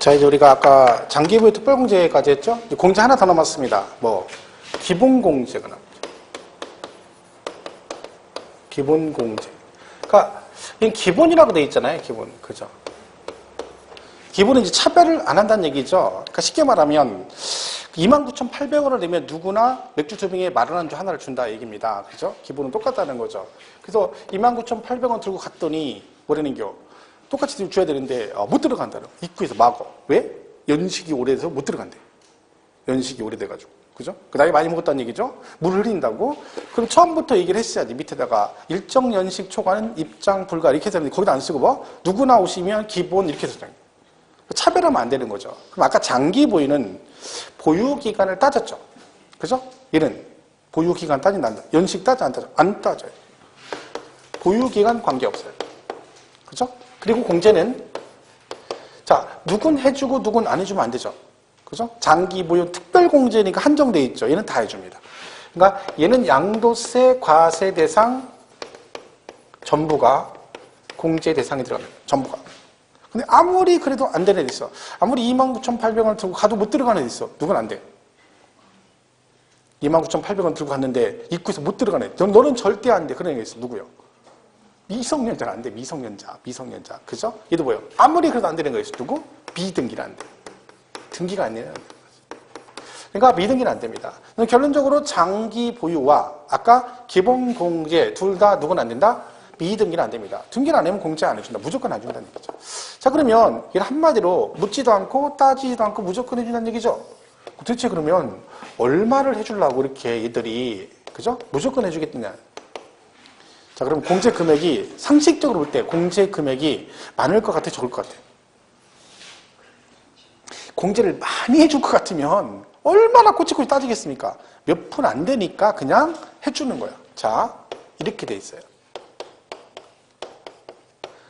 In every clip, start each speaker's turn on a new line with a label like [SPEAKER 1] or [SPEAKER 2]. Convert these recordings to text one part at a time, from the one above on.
[SPEAKER 1] 자, 이제 우리가 아까 장기부의 특별공제까지 했죠? 이제 공제 하나 더 남았습니다. 뭐, 기본공제가 남았죠. 기본공제. 그러니까, 이건 기본이라고 돼 있잖아요, 기본. 그죠? 기본은 이제 차별을 안 한다는 얘기죠. 그러니까 쉽게 말하면, 29,800원을 내면 누구나 맥주 2병에 마른 안주 하나를 준다 얘기입니다. 그죠? 기본은 똑같다는 거죠. 그래서 29,800원 들고 갔더니, 뭐라는겨? 똑같이 줘야 되는데 못 들어간다는 거. 입구에서 막어. 왜? 연식이 오래돼서 못 들어간대. 연식이 오래돼가지고. 그죠? 그 나이 많이 먹었다는 얘기죠? 물 흐린다고? 그럼 처음부터 얘기를 했어야지. 밑에다가 일정 연식 초과는 입장 불가 이렇게 해서 되는데 거기다 안 쓰고 뭐? 누구나 오시면 기본 이렇게 해서 차별하면 안 되는 거죠. 그럼 아까 장기 보유는 보유기간을 따졌죠. 그죠? 얘는 보유기간 따진다. 연식 따져 안 따져? 안 따져요. 보유기간 관계없어요. 그죠? 그리고 공제는 자 누군 해주고 누군 안 해주면 안 되죠. 그죠? 장기 보유 특별 공제니까 한정돼 있죠. 얘는 다 해줍니다. 그러니까 얘는 양도세, 과세 대상 전부가 공제 대상이 들어갑니다. 전부가. 근데 아무리 그래도 안 되는 애 있어. 아무리 29,800원을 들고 가도 못 들어가는 애 있어. 누군 안 돼. 29,800원 들고 갔는데 입구에서 못 들어가는 애. 너는 절대 안 돼. 그런 애가 있어. 누구요? 미성년자는 안 돼. 미성년자. 그죠? 얘도 뭐예요? 아무리 그래도 안 되는 거예요. 누구? 비등기는 안 돼. 등기가 안 되는 거예요. 그러니까 미등기는 안 됩니다. 결론적으로 장기 보유와 아까 기본 공제 둘 다 누구는 안 된다? 미등기는 안 됩니다. 등기는 안 하면 공제 안 해준다. 무조건 안 준다는 얘기죠. 자, 그러면 이걸 한마디로 묻지도 않고 따지지도 않고 무조건 해준다는 얘기죠. 도대체 그러면 얼마를 해주려고 이렇게 얘들이 그죠? 무조건 해주겠느냐. 자, 그럼 공제 금액이 상식적으로 볼 때 공제 금액이 많을 것 같아, 적을 것 같아? 공제를 많이 해줄 것 같으면 얼마나 꼬치꼬치 따지겠습니까? 몇 푼 안 되니까 그냥 해주는 거야. 자, 이렇게 돼 있어요.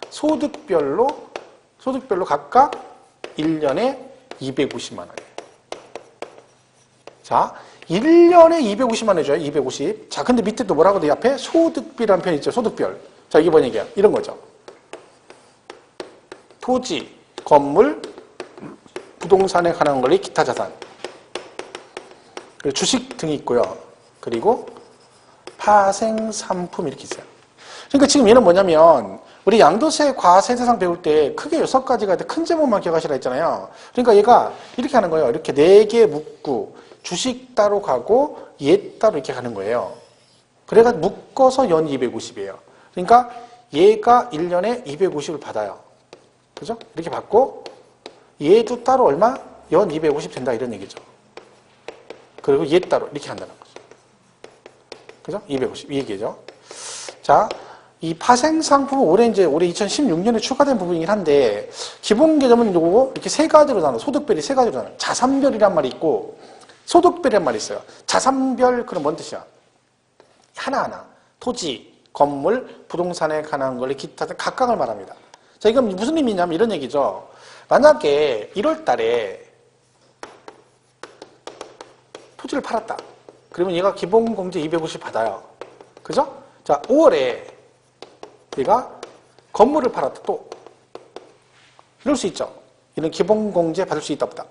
[SPEAKER 1] 소득별로 각각 1년에 250만 원이에요. 자, 1년에 250만 원 해줘요. 250. 자, 근데 밑에 또 뭐라고 돼? 앞에 소득비라는 편이 있죠. 소득별. 자, 이게 뭔 얘기야? 이런 거죠. 토지, 건물, 부동산에 관한 권리, 기타 자산. 그리고 주식 등이 있고요. 그리고 파생 상품 이렇게 있어요. 그러니까 지금 얘는 뭐냐면 우리 양도세, 과세 대상 배울 때 크게 6가지가 있는데 큰 제목만 기억하시라 했잖아요. 그러니까 얘가 이렇게 하는 거예요. 이렇게 4개 묶고 주식 따로 가고 얘 따로 이렇게 가는 거예요. 그래가 묶어서 연 250이에요. 그러니까 얘가 1년에 250을 받아요. 그죠? 이렇게 받고 얘도 따로 얼마? 연 250 된다 이런 얘기죠. 그리고 얘 따로 이렇게 한다는 거죠. 그죠? 250 이 얘기죠. 자, 이 파생상품은 올해 2016년에 추가된 부분이긴 한데 기본 개념은 요거 이렇게 3가지로 나눠. 소득별이 3가지로 나눠. 자산별이란 말이 있고 소득별이란 말이 있어요. 자산별 그럼 뭔 뜻이야? 하나하나. 토지, 건물, 부동산에 관한 권리, 기타 등 각각을 말합니다. 자, 이건 무슨 의미냐면 이런 얘기죠. 만약에 1월 달에 토지를 팔았다. 그러면 얘가 기본공제 250 받아요. 그죠? 자, 5월에 얘가 건물을 팔았다. 또 이럴 수 있죠. 이런 기본공제 받을 수 있다 없다.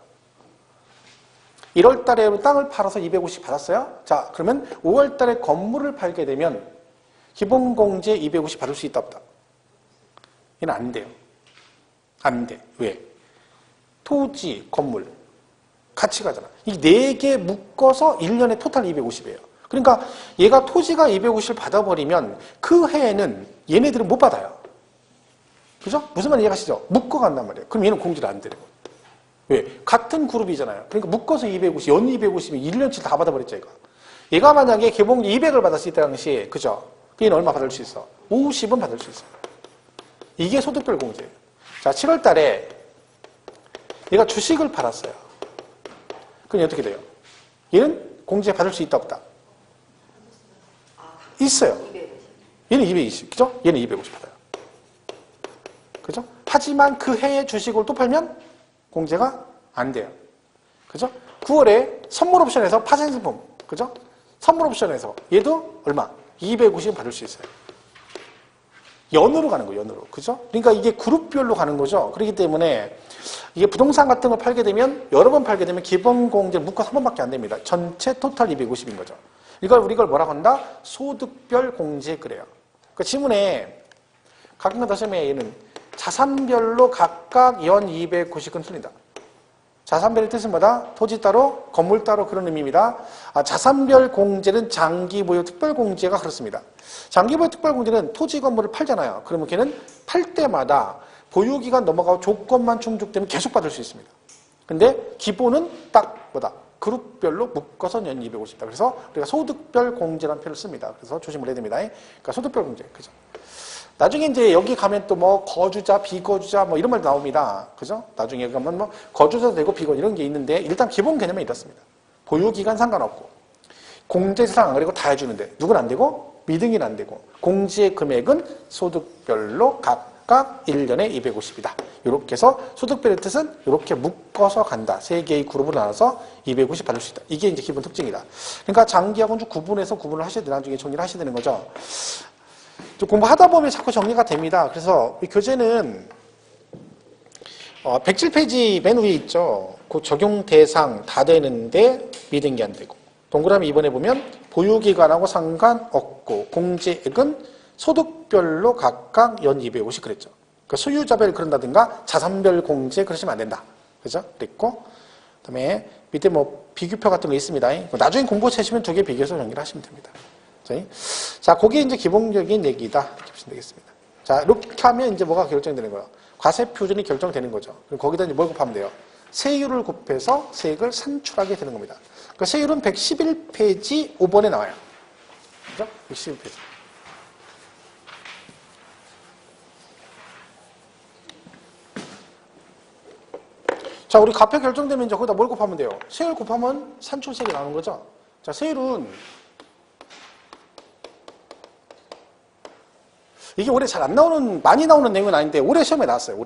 [SPEAKER 1] 1월 달에 땅을 팔아서 250 받았어요. 자, 그러면 5월 달에 건물을 팔게 되면 기본공제 250 받을 수 있다 없다. 얘는 안 돼요. 안 돼. 왜? 토지, 건물 같이 가잖아. 이 4개 묶어서 1년에 토탈 250이에요. 그러니까 얘가 토지가 250을 받아버리면 그 해에는 얘네들은 못 받아요. 그죠? 무슨 말인지 이해가시죠? 묶어간단 말이에요. 그럼 얘는 공제를 안 되는 거예요. 왜? 같은 그룹이잖아요. 그러니까 묶어서 250, 연 250이면 1년치 다 받아버렸죠, 얘가. 얘가 만약에 개봉 200을 받았을 때 당시에, 그죠? 얘는 얼마 받을 수 있어? 50은 받을 수 있어요. 이게 소득별 공제예요. 자, 7월 달에 얘가 주식을 팔았어요. 그럼 어떻게 돼요? 얘는 공제 받을 수 있다, 없다? 있어요. 얘는 220, 그죠? 얘는 250 받아요. 그죠? 하지만 그 해에 주식을 또 팔면 공제가 안 돼요. 그죠? 9월에 선물 옵션에서 파생상품, 그죠? 선물 옵션에서 얘도 얼마? 250 받을 수 있어요. 연으로 가는 거예요, 연으로. 그죠? 그러니까 이게 그룹별로 가는 거죠. 그렇기 때문에 이게 부동산 같은 걸 팔게 되면, 여러 번 팔게 되면 기본 공제 묶어서 한 번밖에 안 됩니다. 전체 토탈 250인 거죠. 우리가 뭐라고 한다? 소득별 공제 그래요. 그 지문에 가끔가 더 시험에 얘는 자산별로 각각 연 290은 틀린다. 자산별의 뜻은 뭐다? 토지 따로, 건물 따로 그런 의미입니다. 자산별 공제는 장기보유 특별공제가 그렇습니다. 장기보유 특별공제는 토지 건물을 팔잖아요. 그러면 걔는 팔 때마다 보유기간 넘어가고 조건만 충족되면 계속 받을 수 있습니다. 근데 기본은 딱 뭐다? 그룹별로 묶어서 연 250다. 그래서 우리가 소득별 공제라는 표현을 씁니다. 그래서 조심을 해야 됩니다. 그러니까 소득별 공제. 그죠? 나중에 이제 여기 가면 또 뭐 거주자, 비거주자 뭐 이런 말 나옵니다. 그죠? 나중에 여기 가면 뭐 거주자도 되고 비거주 이런 게 있는데 일단 기본 개념은 이렇습니다. 보유기간 상관없고 공제상 그리고 다 해주는데 누구는 안 되고 미등기는 안 되고 공제 금액은 소득별로 각각 1년에 250이다. 이렇게 해서 소득별의 뜻은 이렇게 묶어서 간다. 세 개의 그룹으로 나눠서 250 받을 수 있다. 이게 이제 기본 특징이다. 그러니까 장기하고는 좀 구분해서 구분을 하셔야 돼. 나중에 정리를 하셔야 되는 거죠. 공부하다 보면 자꾸 정리가 됩니다. 그래서 이 교재는 107페이지 맨 위에 있죠. 그 적용 대상 다 되는데 미등기 안 되고 동그라미 2번에 보면 보유기간하고 상관없고 공제액은 소득별로 각각 연 250 그랬죠. 그러니까 소유자별 그런다든가 자산별 공제 그러시면 안 된다. 그죠? 그랬고 그다음에 밑에 뭐 비교표 같은 거 있습니다. 나중에 공부 채시면 두 개 비교해서 정리를 하시면 됩니다. 자, 그게 이제 기본적인 얘기다. 이렇게 보시면 되겠습니다. 자, 이렇게 하면 이제 뭐가 결정되는 거예요? 과세 표준이 결정되는 거죠. 그럼 거기다 이제 뭘 곱하면 돼요? 세율을 곱해서 세액을 산출하게 되는 겁니다. 그 세율은 111페이지 5번에 나와요. 그죠? 111페이지. 자, 우리 과표 결정되면 이제 거기다 뭘 곱하면 돼요? 세율 곱하면 산출세액이 나오는 거죠. 자, 세율은 이게 올해 잘 안 나오는, 많이 나오는 내용은 아닌데, 올해 시험에 나왔어요,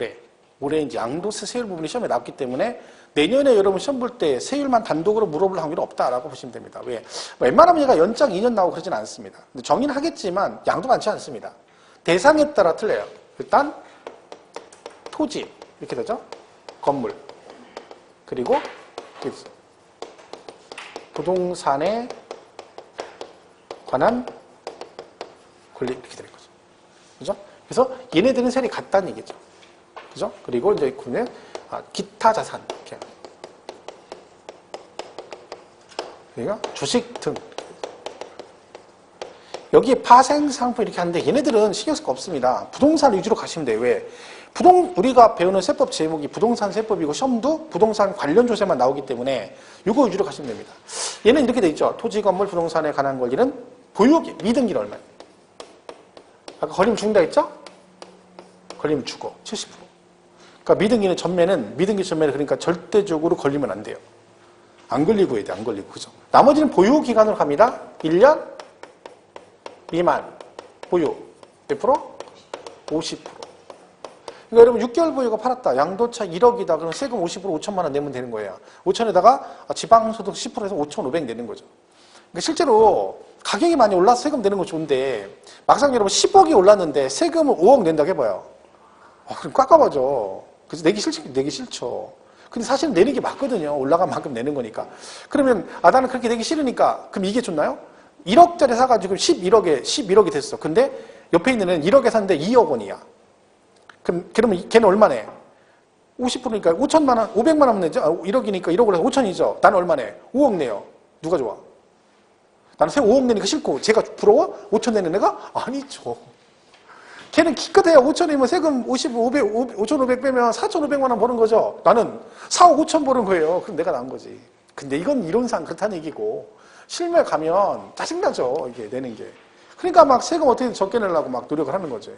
[SPEAKER 1] 올해 이제 양도세 세율 부분이 시험에 나왔기 때문에, 내년에 여러분 시험 볼 때 세율만 단독으로 물어볼 확률이 없다라고 보시면 됩니다. 왜? 웬만하면 얘가 연장 2년 나오고 그러진 않습니다. 근데 정의는 하겠지만, 양도 많지 않습니다. 대상에 따라 틀려요. 일단, 토지, 이렇게 되죠? 건물. 그리고, 부동산에 관한 권리, 이렇게 되는 거죠. 그죠? 그래서 얘네들은 세율이 같다는 얘기죠. 그죠? 그리고 이제 군은 기타 자산, 이렇게. 그러니까 주식 등. 여기에 파생 상품 이렇게 하는데 얘네들은 신경 쓸 거 없습니다. 부동산 위주로 가시면 돼요. 왜? 우리가 배우는 세법 제목이 부동산 세법이고 시험도 부동산 관련 조세만 나오기 때문에 이거 위주로 가시면 됩니다. 얘는 이렇게 돼 있죠. 토지, 건물, 부동산에 관한 권리는 보유기, 미등기는 얼마예요? 아까 걸리면 죽는다 했죠? 걸리면 죽어. 70%. 그러니까 미등기 전매는 그러니까 절대적으로 걸리면 안 돼요. 안 걸리고 해야 돼, 안 걸리고. 그죠? 나머지는 보유 기간으로 갑니다. 1년 미만. 보유. 몇 프로? 50%. 그러니까 여러분 6개월 보유가 팔았다. 양도차 1억이다. 그러면 세금 50% 5천만 원 내면 되는 거예요. 5천에다가 지방소득 10%에서 5,500 내는 거죠. 그러니까 실제로 가격이 많이 올라서 세금 내는 건 좋은데 막상 여러분 10억이 올랐는데 세금을 5억 낸다고 해봐요. 그럼 깎아봐죠. 그래서 내기 싫죠. 근데 사실은 내는 게 맞거든요. 올라간 만큼 내는 거니까. 그러면 나는 그렇게 내기 싫으니까 그럼 이게 좋나요? 1억짜리 사가지고 11억이 됐어. 근데 옆에 있는 애는 1억에 샀는데 2억 원이야. 그러면 걔는 얼마 내? 50%니까 5천만 원, 500만 원 내죠? 1억이니까 1억을 해서 5천이죠. 나는 얼마 내? 5억 내요. 누가 좋아? 나는 새 5억 내니까 싫고 제가 부러워? 5천 내는 애가? 아니죠. 걔는 기껏해야 5천이면 세금 5,500 빼면 4,500만 원 버는 거죠. 나는 4억 5천 버는 거예요. 그럼 내가 나은 거지. 근데 이건 이론상 그렇다는 얘기고 실무에 가면 짜증나죠. 이게 내는 게. 그러니까 막 세금 어떻게 적게 내려고 막 노력을 하는 거죠.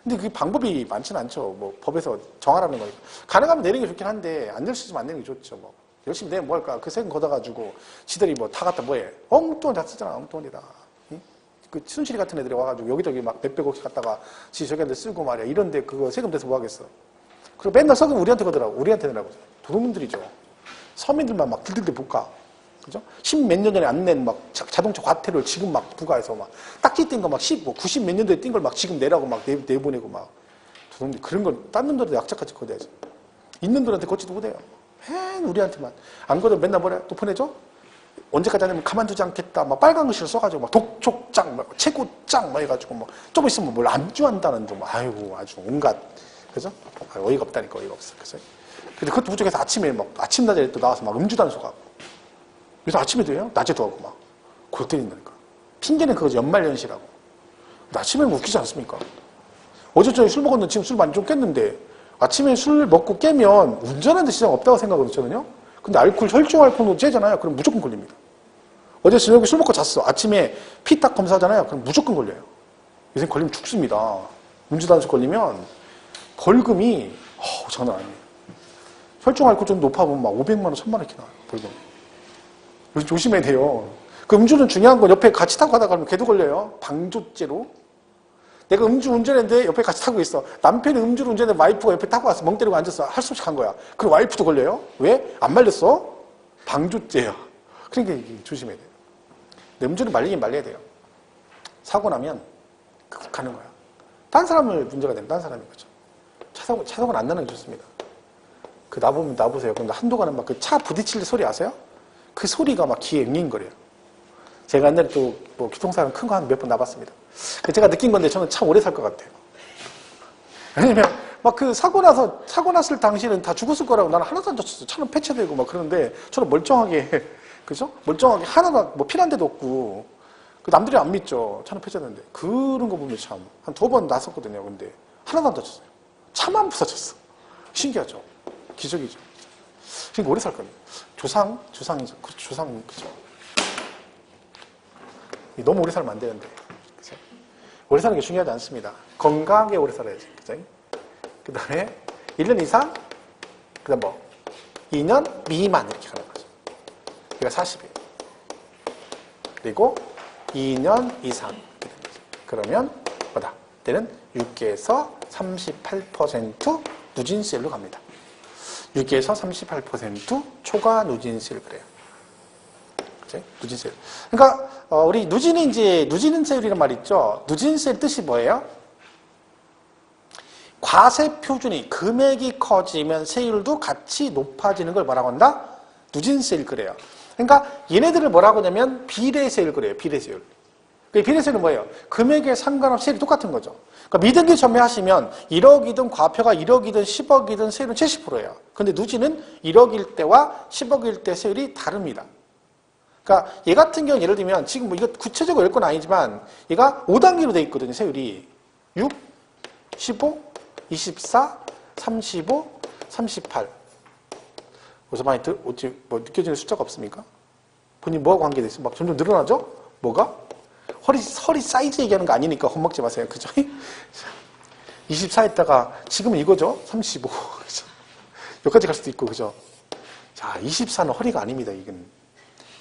[SPEAKER 1] 근데 그 방법이 많지는 않죠. 뭐 법에서 정하라는 거니까. 가능하면 내는 게 좋긴 한데 안 될 수 있으면 안 내는 게 좋죠. 뭐. 열심히 내면 뭐 할까? 그 세금 걷어가지고 지들이 뭐 다 갖다 뭐해? 엉뚱한 다 쓰잖아. 엉뚱한이다. 그 순실이 같은 애들이 와가지고 여기저기 막 몇백억씩 갖다가 지 저기한테 쓰고 말이야. 이런데 그거 세금 내서 뭐 하겠어? 그리고 맨날 세금 우리한테 거더라고. 우리한테 내라고. 도둑놈들이죠. 서민들만 막 들들들 볶아. 그죠? 10몇 년 전에 안 낸 막 자동차 과태료를 지금 막 부과해서 막 딱지 뗀 거 막 90 몇 년도에 뗀 걸 막 지금 내라고 막 내보내고 막. 저놈들 그런 걸 딴 놈들한테 약자까지 거둬야지. 있는 놈들한테 걷지도 못해요. 우리한테만. 안 거도 맨날 뭐래? 또 보내줘? 언제까지 하냐면 가만두지 않겠다. 막 빨간 글씨를 써가지고 막 독촉장, 막 최고장 막 해가지고 막 조금 있으면 뭘 안주한다는 좀 아이고 아주 온갖 그죠? 어이가 없다니까 어이가 없어. 그죠? 근데 그것도 부족해서 아침에 막 아침 낮에 또 나와서 막 음주 단속하고 그래서 아침에도 해요? 낮에도 하고 막 골 때린다니까. 핑계는 그거지 연말연시라고. 아침에는 웃기지 않습니까? 어제 저녁에 술 먹었는데 지금 술 많이 좀 깼는데 아침에 술 먹고 깨면 운전하는데 지장 없다고 생각하거든요. 근데 혈중 알코올도 째잖아요. 그럼 무조건 걸립니다. 어제 저녁에 술 먹고 잤어. 아침에 피 딱 검사하잖아요. 그럼 무조건 걸려요. 요새 걸리면 죽습니다. 음주단속 걸리면 벌금이 장난 아니에요. 혈중 알코올 좀 높아보면 막 500만 원, 1000만 원 이렇게 나와요. 벌금. 그래서 조심해야 돼요. 그 음주는 중요한 건 옆에 같이 타고 가다가 가면 걔도 걸려요. 방조죄로. 내가 음주 운전했는데 옆에 같이 타고 있어. 남편이 음주를 운전했는데 와이프가 옆에 타고 와서 멍 때리고 앉았어. 할 수 없이 간 거야. 그럼 와이프도 걸려요? 왜? 안 말렸어? 방조죄야. 그러니까 조심해야 돼요. 근데 음주는 말리긴 말려야 돼요. 사고 나면 가는 거야. 딴 사람을 문제가 되면 딴 사람인 거죠. 차사고는 안 나는 게 좋습니다. 그 나보면 나보세요. 근데 한동안은 막 그 차 부딪힐 때 소리 아세요? 그 소리가 막 귀에 앵앵거려요. 제가 옛날에 또 뭐 교통사고 큰 거 한 몇 번 나봤습니다. 제가 느낀 건데 저는 참 오래 살 것 같아요. 왜냐면 막 그 사고 났을 당시에는 다 죽었을 거라고 나는 하나도 안 다쳤어요. 차는 폐차되고 막 그런데 저는 멀쩡하게 그죠? 멀쩡하게 하나도 뭐 필요한 데도 없고 그 남들이 안 믿죠. 차는 폐차되는데 그런 거 보면 참 한 2번 났었거든요. 근데 하나도 안 다쳤어요. 차만 부서졌어. 신기하죠? 기적이죠. 그러니까 오래 살 겁니다. 조상이죠. 그렇죠. 조상 그죠? 너무 오래 살면 안 되는데. 그죠? 오래 사는 게 중요하지 않습니다. 건강하게 오래 살아야지. 그죠? 그 다음에 1년 이상, 그 다음 뭐 2년 미만 이렇게 가는 거죠. 그러니까 40이에요. 그리고 2년 이상. 그러면 뭐다? 그때는 6개에서 38% 누진세율로 갑니다. 6에서 38% 초과 누진세율 그래요. 그치? 누진세율. 그러니까 우리 누진세율이란 말 있죠. 누진세율 뜻이 뭐예요? 과세 표준이 금액이 커지면 세율도 같이 높아지는 걸 뭐라고 한다? 누진세율 그래요. 그러니까 얘네들을 뭐라고 하냐면 비례세율 그래요. 비례세율. 그 비례세율은 뭐예요? 금액에 상관없이 세율이 똑같은 거죠. 그러니까 미등기 전매하시면 1억이든 과표가 1억이든 10억이든 세율은 70%예요. 근데 누진은 1억일 때와 10억일 때 세율이 다릅니다. 그러니까 얘 같은 경우는 예를 들면 지금 뭐 이거 구체적으로 열 건 아니지만 얘가 5단계로 돼 있거든요. 세율이 6, 15, 24, 35, 38. 어디서 많이 뭐 느껴지는 숫자가 없습니까? 본인 뭐하고 관계돼 있어요? 막 점점 늘어나죠? 뭐가? 허리 사이즈 얘기하는 거 아니니까 겁먹지 마세요. 그죠? 24 했다가 지금은 이거죠? 35. 그죠? 여기까지 갈 수도 있고, 그죠? 자, 24는 허리가 아닙니다, 이건.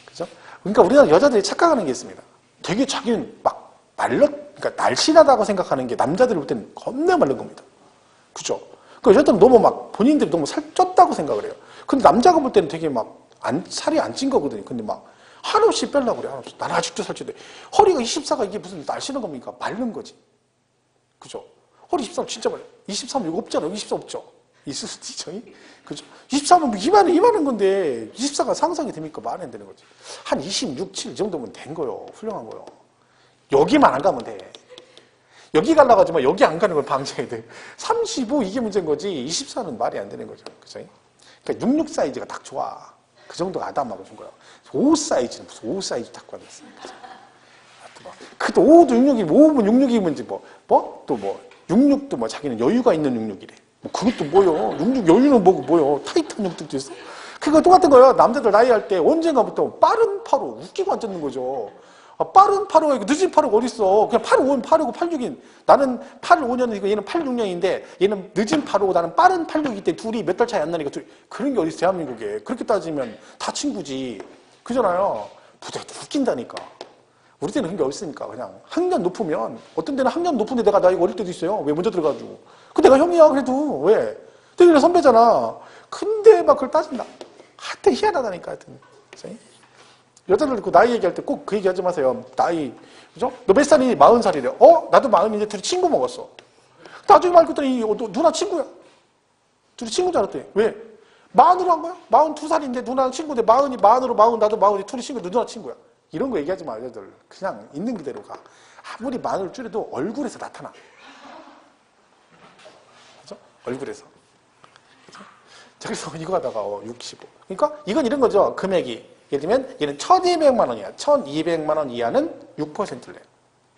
[SPEAKER 1] 그죠? 그러니까 우리나라 여자들이 착각하는 게 있습니다. 되게 자기는 막 그러니까 날씬하다고 생각하는 게 남자들이 볼 때는 겁나 마른 겁니다. 그죠? 그러니까 여자들은 너무 막 본인들이 너무 살쪘다고 생각을 해요. 근데 남자가 볼 때는 되게 막 살이 안 찐 거거든요. 근데 막 한없이 빼려고 그래. 한없이. 나는 아직도 살찌는데 허리가 24가 이게 무슨 날씬한 겁니까? 마른 거지. 그죠? 허리 23 진짜 말려. 23 이거 없잖아. 24 없죠. 있을 수도 있죠. 그죠? 23은 이만한 건데 24가 상상이 됩니까? 말이 안 되는 거지. 한 26, 7 이 정도면 된 거요. 훌륭한 거요. 여기만 안 가면 돼. 여기 가려고 하지만 여기 안 가는 걸 방지해야 돼. 35 이게 문제인 거지 24는 말이 안 되는 거죠. 그죠? 그러니까 66 사이즈가 딱 좋아. 그 정도가 아담하고 준 거야. 5 사이즈는 무슨 5 사이즈 딱 받았어. 그도 5도 66이면 5면 66이면 또 66도 뭐 자기는 여유가 있는 66이래. 뭐 그것도 뭐요? 66 여유는 뭐요? 타이트한 66도 있어. 그거 똑같은 거예요. 남자들 나이 할 때 언젠가부터 빠른 8호 웃기고 앉았는 거죠. 빠른 8호가 있고 늦은 8호가 어딨어. 그냥 8호 5는 8호고 86인. 나는 85년이고 얘는 86년인데 얘는 늦은 8호고 나는 빠른 86이기 때문에 둘이 몇 달 차이 안 나니까 그런 게 어딨어 대한민국에. 그렇게 따지면 다 친구지. 그잖아요. 부대도 웃긴다니까. 우리 때는 그런 게 없으니까 그냥 학년 높으면 어떤 데는 학년 높은데 내가 나이가 어릴 때도 있어요. 왜 먼저 들어가지고. 그 내가 형이야 그래도 왜? 되게 선배잖아. 근데 막 그걸 따진다. 하여튼 희한하다니까 하여튼. 여자들 그 나이 얘기할 때 꼭 그 얘기 하지 마세요. 나이, 그죠? 너 몇 살이니? 40살이래. 나도 40인데 둘이 친구 먹었어. 나중에 말고 했더니 누나 친구야. 둘이 친구인 줄 알았대. 왜? 만으로 한 거야? 42살인데 누나는 친구인데 만으로 나도 40이 둘이 친구, 누나 친구야. 이런 거 얘기하지 마, 여자들. 그냥 있는 그대로 가. 아무리 만으로 줄여도 얼굴에서 나타나. 그죠? 얼굴에서. 그죠? 자, 그래서 이거 하다가 65. 그러니까 이건 이런 거죠. 금액이. 예를 들면 얘는 1200만 원이야. 1200만 원 이하는 6%래요.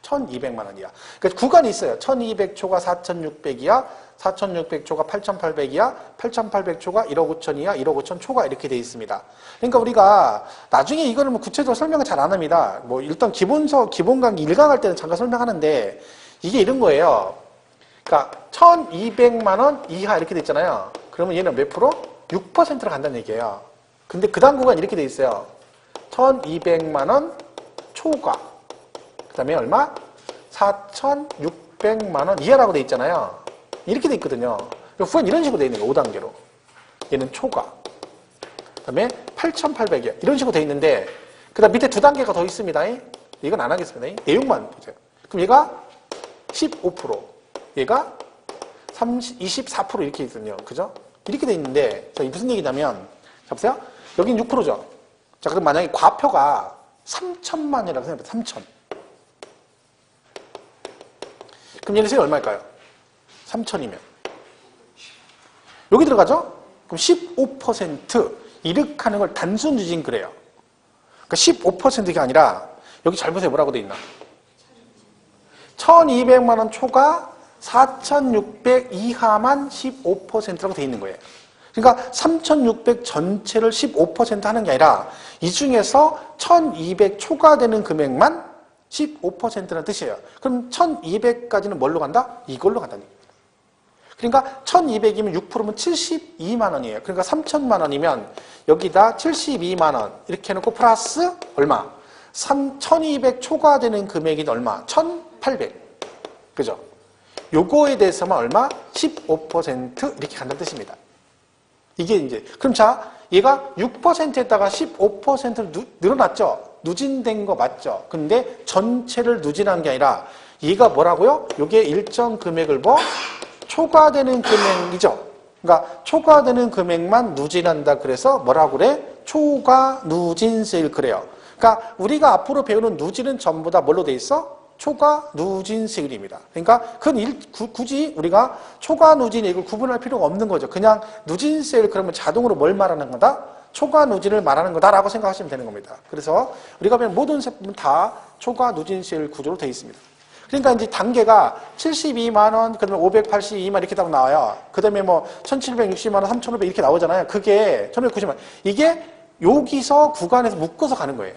[SPEAKER 1] 1200만 원 이하. 그러니까 구간이 있어요. 1200초가 4600이야. 4600초가 8800이야. 8800초가 1억 5천 이야. 1억 5천 초가 이렇게 돼 있습니다. 그러니까 우리가 나중에 이거는 뭐 구체적으로 설명을 잘 안 합니다. 뭐 일단 기본 강의 1강 할 때는 잠깐 설명하는데 이게 이런 거예요. 그러니까 1200만 원 이하 이렇게 돼 있잖아요. 그러면 얘는 몇 프로? 6%로 간다는 얘기예요. 근데 그 다음 구간 이렇게 돼 있어요. 1200만 원 초과. 그 다음에 얼마? 4600만 원 이하라고 돼 있잖아요. 이렇게 돼 있거든요. 후엔 이런 식으로 돼 있는 거예요. 5단계로. 얘는 초과. 그 다음에 8800이야. 이런 식으로 돼 있는데 그 다음 밑에 2단계가 더 있습니다. 이건 안 하겠습니다. 내용만 보세요. 그럼 얘가 15%. 얘가 24% 이렇게 있거든요. 그죠? 이렇게 돼 있는데 자, 무슨 얘기냐면 자, 보세요. 여긴 6%죠. 자, 그럼 만약에 과표가 3천만이라고 생각해요. 3천. 그럼 얘는 세율 얼마일까요? 3천이면. 여기 들어가죠? 그럼 15% 이렇게 하는 걸 단순 유진 그래요. 그러니까 15%가 아니라 여기 잘 보세요. 뭐라고 돼 있나? 1200만 원 초과 4600 이하만 15%라고 돼 있는 거예요. 그러니까 3600 전체를 15% 하는 게 아니라 이 중에서 1200 초과되는 금액만 15%라는 뜻이에요. 그럼 1200까지는 뭘로 간다? 이걸로 간다는 얘기입니다. 그러니까 1200이면 6%면 72만 원이에요. 그러니까 3천만 원이면 여기다 72만 원 이렇게 해놓고 플러스 얼마? 1200 초과되는 금액이 얼마? 1800. 그죠? 요거에 대해서만 얼마? 15% 이렇게 간다는 뜻입니다. 이게 이제 그럼 자 얘가 6%에다가 15%를 늘어났죠. 누진된 거 맞죠. 근데 전체를 누진한 게 아니라 얘가 뭐라고요? 요게 일정 금액을 뭐 초과되는 금액이죠. 그러니까 초과되는 금액만 누진한다. 그래서 뭐라고 그래? 초과 누진세율 그래요. 그러니까 우리가 앞으로 배우는 누진은 전부 다 뭘로 돼 있어? 초과 누진세율입니다. 그러니까 굳이 우리가 초과 누진 이걸 구분할 필요가 없는 거죠. 그냥 누진세율 그러면 자동으로 뭘 말하는 거다? 초과 누진을 말하는 거다라고 생각하시면 되는 겁니다. 그래서 우리가 배운 모든 세법은 다 초과 누진세율 구조로 되어 있습니다. 그러니까 이제 단계가 72만 원, 그다음에 582만 이렇게 딱 나와요. 그다음에 뭐 1760만 원, 3500 이렇게 나오잖아요. 그게 1590만 원. 이게 여기서 구간에서 묶어서 가는 거예요.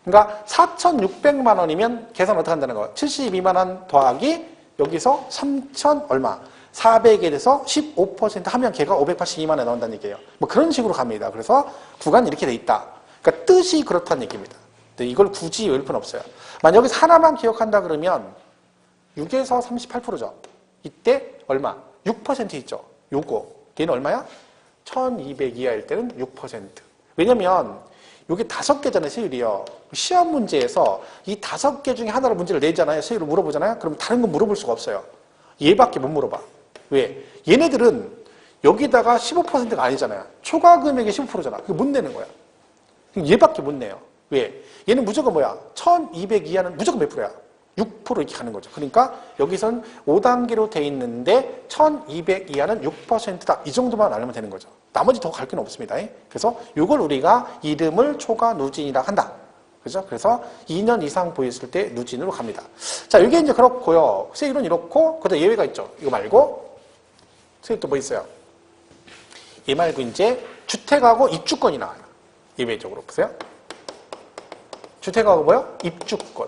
[SPEAKER 1] 그러니까 4,600만 원이면 계산 어떻게 한다는 거예요? 72만 원 더하기 여기서 3,000 얼마? 400에 대해서 15% 하면 걔가 582만 원에 나온다는 얘기예요. 뭐 그런 식으로 갑니다. 그래서 구간이 이렇게 돼 있다. 그러니까 뜻이 그렇다는 얘기입니다. 근데 이걸 굳이 외울 필요는 없어요. 만약 여기서 하나만 기억한다 그러면 6에서 38%죠. 이때 얼마? 6% 있죠. 요거. 얘는 얼마야? 1200 이하일 때는 6%. 왜냐면 요게 5개잖아요, 세율이요. 시험 문제에서 이 5개 중에 하나로 문제를 내잖아요. 세율을 물어보잖아요. 그럼 다른 건 물어볼 수가 없어요. 얘밖에 못 물어봐. 왜? 얘네들은 여기다가 15%가 아니잖아요. 초과 금액이 15%잖아. 그거 못 내는 거야. 얘밖에 못 내요. 왜? 얘는 무조건 뭐야? 1200 이하는 무조건 몇 프로야? 6% 이렇게 가는 거죠. 그러니까 여기선 5단계로 돼 있는데 1200 이하는 6%다. 이 정도만 알면 되는 거죠. 나머지 더 갈 건 없습니다. 그래서 이걸 우리가 이름을 초과 누진이라 한다. 그죠? 그래서 2년 이상 보였을 때 누진으로 갑니다. 자, 이게 이제 그렇고요. 세율은 이렇고, 그다음 예외가 있죠. 이거 말고 세율 또 뭐 있어요? 얘 말고 이제 주택하고 입주권이 나와요. 예외적으로 보세요. 주택하고 뭐요? 입주권.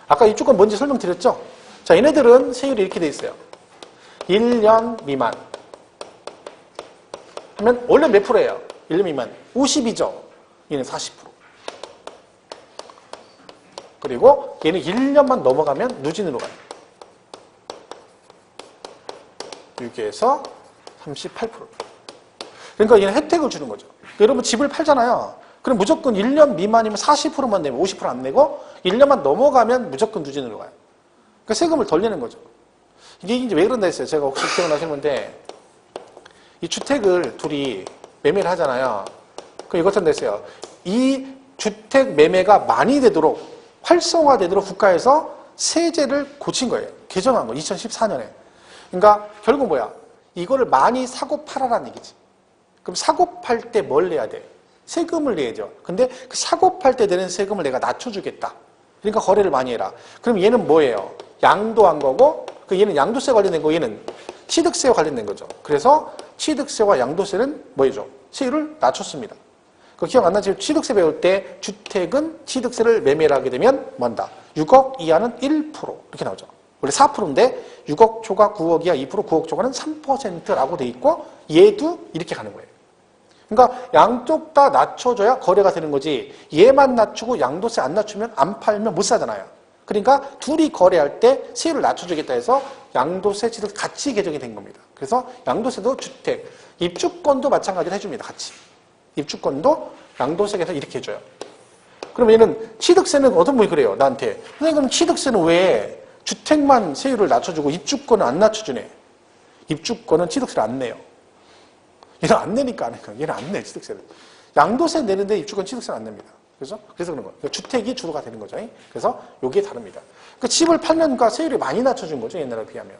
[SPEAKER 1] 아까 입주권 뭔지 설명드렸죠? 자, 얘네들은 세율이 이렇게 돼 있어요. 1년 미만. 하면 원래 몇 프로예요? 1년 미만. 50이죠? 얘는 40%. 그리고 얘는 1년만 넘어가면 누진으로 가요. 6에서 38%. 그러니까 얘는 혜택을 주는 거죠. 여러분 집을 팔잖아요. 그럼 무조건 1년 미만이면 40%만 내면 50% 안 내고 1년만 넘어가면 무조건 누진으로 가요. 그러니까 세금을 덜 내는 거죠. 이게 이제 왜 그런다 했어요. 제가 혹시 기억나시는 건데 이 주택을 둘이 매매를 하잖아요. 그럼 이것처럼 됐어요. 이 주택 매매가 많이 되도록 활성화되도록 국가에서 세제를 고친 거예요. 개정한 거 2014년에. 그러니까 결국 뭐야? 이거를 많이 사고 팔아라는 얘기지. 그럼 사고 팔 때 뭘 내야 돼? 세금을 내야죠. 근데 그 사고 팔 때 내는 세금을 내가 낮춰주겠다. 그러니까 거래를 많이 해라. 그럼 얘는 뭐예요? 양도한 거고, 그 얘는 양도세 관련된 거, 얘는 취득세와 관련된 거죠. 그래서 취득세와 양도세는 뭐죠? 세율을 낮췄습니다. 그 기억 안 나지? 취득세 배울 때 주택은 취득세를 매매를 하게 되면 뭐한다? 6억 이하는 1% 이렇게 나오죠. 원래 4%인데 6억 초과 9억 이하 2%, 9억 초과는 3%라고 돼 있고 얘도 이렇게 가는 거예요. 그러니까 양쪽 다 낮춰줘야 거래가 되는 거지 얘만 낮추고 양도세 안 낮추면 안 팔면 못 사잖아요. 그러니까 둘이 거래할 때 세율을 낮춰주겠다 해서 양도세, 취득세 같이 개정이 된 겁니다. 그래서 양도세도 주택, 입주권도 마찬가지로 해줍니다. 같이. 입주권도 양도세에서 이렇게 해줘요. 그럼 얘는 취득세는 어떤 분이 그래요? 나한테. 선생님 그럼 취득세는 왜 주택만 세율을 낮춰주고 입주권은 안 낮춰주네? 입주권은 취득세를 안 내요. 얘는 안 내니까 안 해요. 얘는 안 내, 취득세를. 양도세 내는데 입주권 취득세는 안 냅니다. 그래서 그런 거예요. 그러니까 주택이 주도가 되는 거죠. 그래서 요게 다릅니다. 그러니까 집을 팔면 세율이 많이 낮춰준 거죠. 옛날에 비하면.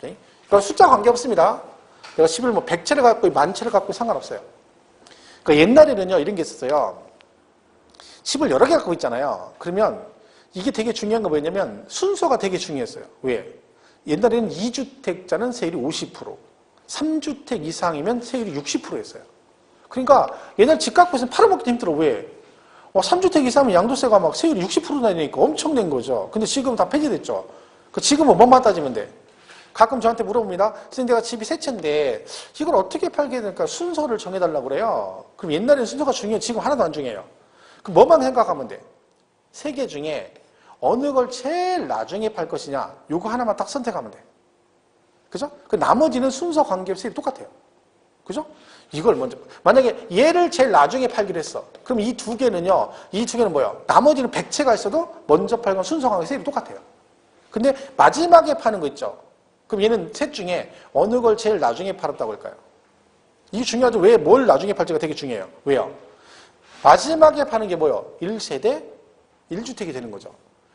[SPEAKER 1] 그러니까 숫자 관계없습니다. 내가 집을 뭐 100채를 갖고 10,000채를 갖고 상관없어요. 그러니까 옛날에는요, 이런 게 있었어요. 집을 여러 개 갖고 있잖아요. 그러면 이게 되게 중요한 거 뭐였냐면 순서가 되게 중요했어요. 왜? 옛날에는 2주택자는 세율이 50%, 3주택 이상이면 세율이 60%였어요. 그러니까 옛날 집 갖고 있으면 팔아먹기도 힘들어. 왜? 3주택 이상이면 양도세가 막 세율이 60%나 되니까 엄청 낸 거죠. 근데 지금은 다 폐지됐죠. 지금은 뭐만 따지면 돼? 가끔 저한테 물어봅니다. 선생님 내가 집이 세 채인데 이걸 어떻게 팔게 될까 순서를 정해달라고 그래요. 그럼 옛날에는 순서가 중요해요. 지금 하나도 안 중요해요. 그럼 뭐만 생각하면 돼? 세 개 중에 어느 걸 제일 나중에 팔 것이냐 요거 하나만 딱 선택하면 돼. 그죠? 그 나머지는 순서 관계없이 똑같아요. 그죠? 이걸 먼저 만약에 얘를 제일 나중에 팔기로 했어. 그럼 이 두 개는요. 이 두 개는 뭐예요? 나머지는 100채가 있어도 먼저 팔건 순서 관계없이 똑같아요. 근데 마지막에 파는 거 있죠. 그럼 얘는 셋 중에 어느 걸 제일 나중에 팔았다고 할까요? 이게 중요하죠. 왜 뭘 나중에 팔지가 되게 중요해요. 왜요? 마지막에 파는 게 뭐예요? 1세대 1주택이 되는 거죠.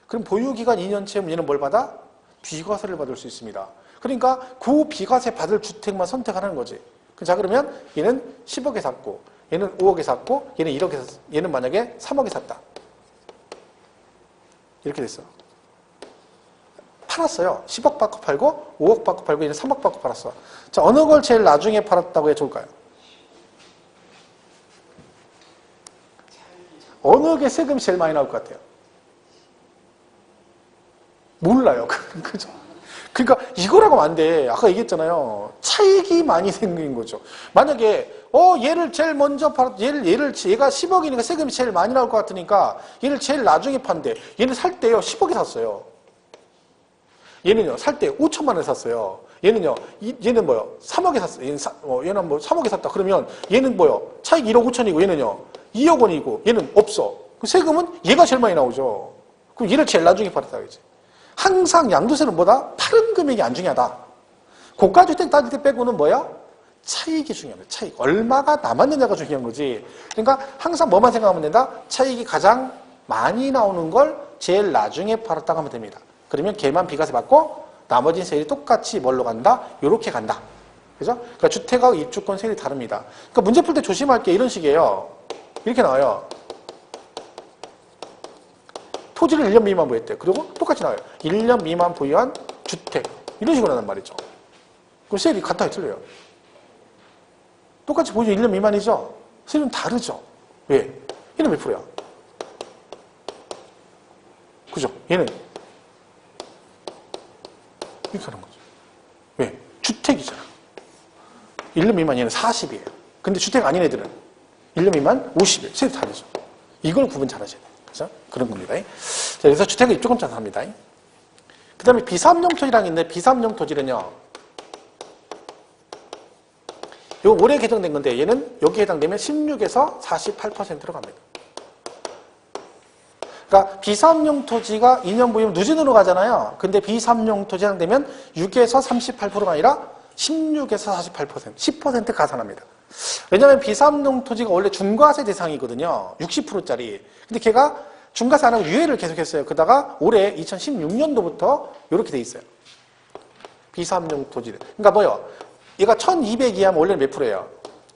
[SPEAKER 1] 그럼 보유기간 2년 채우면 얘는 뭘 받아? 비과세를 받을 수 있습니다. 그러니까 그 비과세 받을 주택만 선택하는 거지. 자, 그러면 얘는 10억에 샀고, 얘는 5억에 샀고, 얘는 1억에 샀어. 얘는 만약에 3억에 샀다. 이렇게 됐어. 팔았어요. 10억 받고 팔고, 5억 받고 팔고, 얘는 3억 받고 팔았어. 자, 어느 걸 제일 나중에 팔았다고 해야 좋을까요? 어느 게 세금이 제일 많이 나올 것 같아요? 몰라요. 그죠? 그러니까 이거라고 하면 안 돼. 아까 얘기했잖아요. 차익이 많이 생긴 거죠. 만약에 얘를 제일 먼저 얘가 10억이니까 세금이 제일 많이 나올 것 같으니까 얘를 제일 나중에 판대. 얘는 살 때요 10억에 샀어요. 얘는요 살 때 5천만 원에 샀어요. 얘는요 얘는 뭐요 3억에 샀어요. 얘는 뭐 3억에 샀다. 그러면 얘는 뭐요 차익 1억 5천이고 얘는요 2억 원이고 얘는 없어. 그 세금은 얘가 제일 많이 나오죠. 그럼 얘를 제일 나중에 팔았다 그러지. 항상 양도세는 뭐다? 파는 금액이 안 중요하다. 고가주택 따질 때 빼고는 뭐야? 차익이 중요합니다. 차익. 얼마가 남았느냐가 중요한 거지. 그러니까 항상 뭐만 생각하면 된다? 차익이 가장 많이 나오는 걸 제일 나중에 팔았다고 하면 됩니다. 그러면 걔만 비과세 받고 나머지는 세율이 똑같이 뭘로 간다? 요렇게 간다. 그죠? 그러니까 주택하고 입주권 세율이 다릅니다. 그러니까 문제 풀 때 조심할 게 이런 식이에요. 이렇게 나와요. 토지를 1년 미만 보유했대요. 그리고 똑같이 나와요. 1년 미만 보유한 주택. 이런 식으로 나단 말이죠. 그럼 세율이 같아요? 틀려요? 똑같이 보유 1년 미만이죠? 세율은 다르죠? 왜? 얘는 몇 프로야? 그죠? 얘는 이렇게 하는 거죠. 왜? 주택이잖아. 1년 미만 얘는 40이에요. 근데 주택 아닌 애들은 1년 미만 50이에요. 세율이 다르죠. 이걸 구분 잘 하셔야 돼요. 그죠? 그런 겁니다. 자, 그래서 주택은 입주권 자산합니다. 그 다음에 비삼용 토지랑 있는데 비삼용 토지는요. 이거 올해 개정된 건데 얘는 여기에 해당되면 16에서 48%로 갑니다. 그러니까 비사업용 토지가 2년 보유면 누진으로 가잖아요. 근데 비사업용 토지 해당되면 6에서 38%가 아니라 16에서 48%, 10% 가산합니다. 왜냐하면 비사업용 토지가 원래 중과세 대상이거든요. 60%짜리. 근데 걔가 중과세 안 하고 유예를 계속했어요. 그러다가 올해 2016년도부터 이렇게 돼 있어요. 비사업용 토지들. 그러니까 뭐요? 얘가 1200 이하면 원래는 몇 프로예요?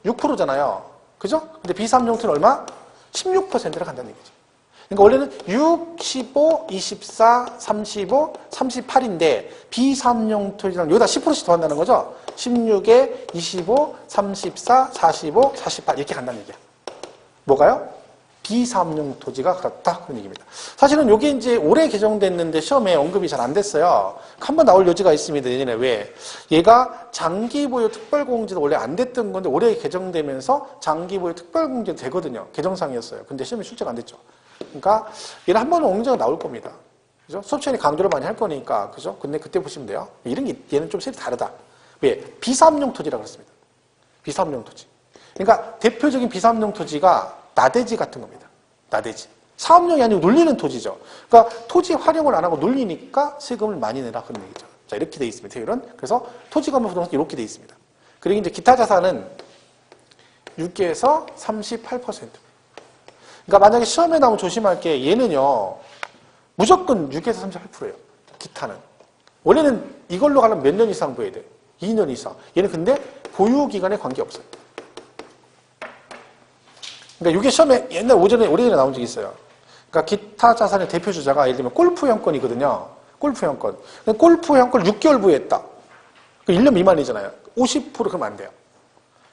[SPEAKER 1] 6%잖아요. 그죠? 근데 비사업용 토지는 얼마? 16%를 간다는 얘기죠. 그러니까 원래는 6, 15, 24, 35, 38인데 비사업용 토지랑 여기다 10%씩 더 한다는 거죠. 16에 25, 34, 45, 48 이렇게 간다는 얘기야. 뭐가요? 비사업용 토지가 그렇다 그런 얘기입니다. 사실은 이게 이제 올해 개정됐는데 시험에 언급이 잘 안 됐어요. 한번 나올 여지가 있습니다. 내년에 왜? 얘가 장기보유 특별공제도 원래 안 됐던 건데 올해 개정되면서 장기보유 특별공제도 되거든요. 개정상이었어요. 근데 시험에 출제가 안 됐죠. 그러니까 얘는 한 번은 언젠가 나올 겁니다. 그죠? 수업 시간에 강조를 많이 할 거니까. 그죠? 근데 그때 보시면 돼요. 이런 게 얘는 좀 색이 다르다. 왜? 비사업용 토지라고 그랬습니다. 비사업용 토지. 그러니까 대표적인 비사업용 토지가 나대지 같은 겁니다. 나대지. 사업용이 아니고 눌리는 토지죠. 그러니까 토지 활용을 안 하고 눌리니까 세금을 많이 내라 그런 얘기죠. 자, 이렇게 돼 있습니다. 세율은. 그래서 토지 건물 부동산 이렇게 돼 있습니다. 그리고 이제 기타 자산은 6에서 38%. 그러니까 만약에 시험에 나오면 조심할 게 얘는요. 무조건 6에서 38%예요. 기타는. 원래는 이걸로 가려면 몇 년 이상 보여야 돼? 2년 이상. 얘는 근데 보유 기간에 관계없어요. 그러니까 이게 시험에 옛날 오래전에 나온 적이 있어요. 그러니까 기타 자산의 대표 주자가 예를 들면 골프 회원권이거든요. 골프 회원권. 골프 회원권 6개월 보유했다. 1년 미만이잖아요. 50% 그러면 안 돼요.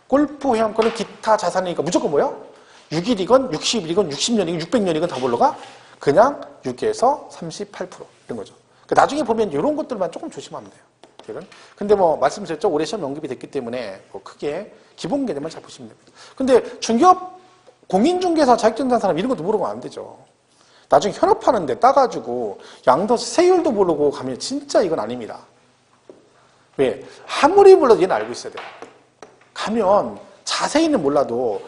[SPEAKER 1] 골프 회원권은 기타 자산이니까 무조건 뭐요? 6일이건 60일이건 60년이건 600년이건 다 몰러가 그냥 6에서 38% 이런 거죠. 그러니까 나중에 보면 이런 것들만 조금 조심하면 돼요. 근데 뭐 말씀드렸죠. 올해 시험 연급이 됐기 때문에 뭐 크게 기본 개념만 잘 보시면 됩니다. 근데 중개업 공인중개사 자격증 단 사람 이런 것도 모르면 안 되죠. 나중에 현업하는데 따가지고 양도세 세율도 모르고 가면 진짜 이건 아닙니다. 왜? 아무리 몰라도 얘는 알고 있어야 돼요. 가면 자세히는 몰라도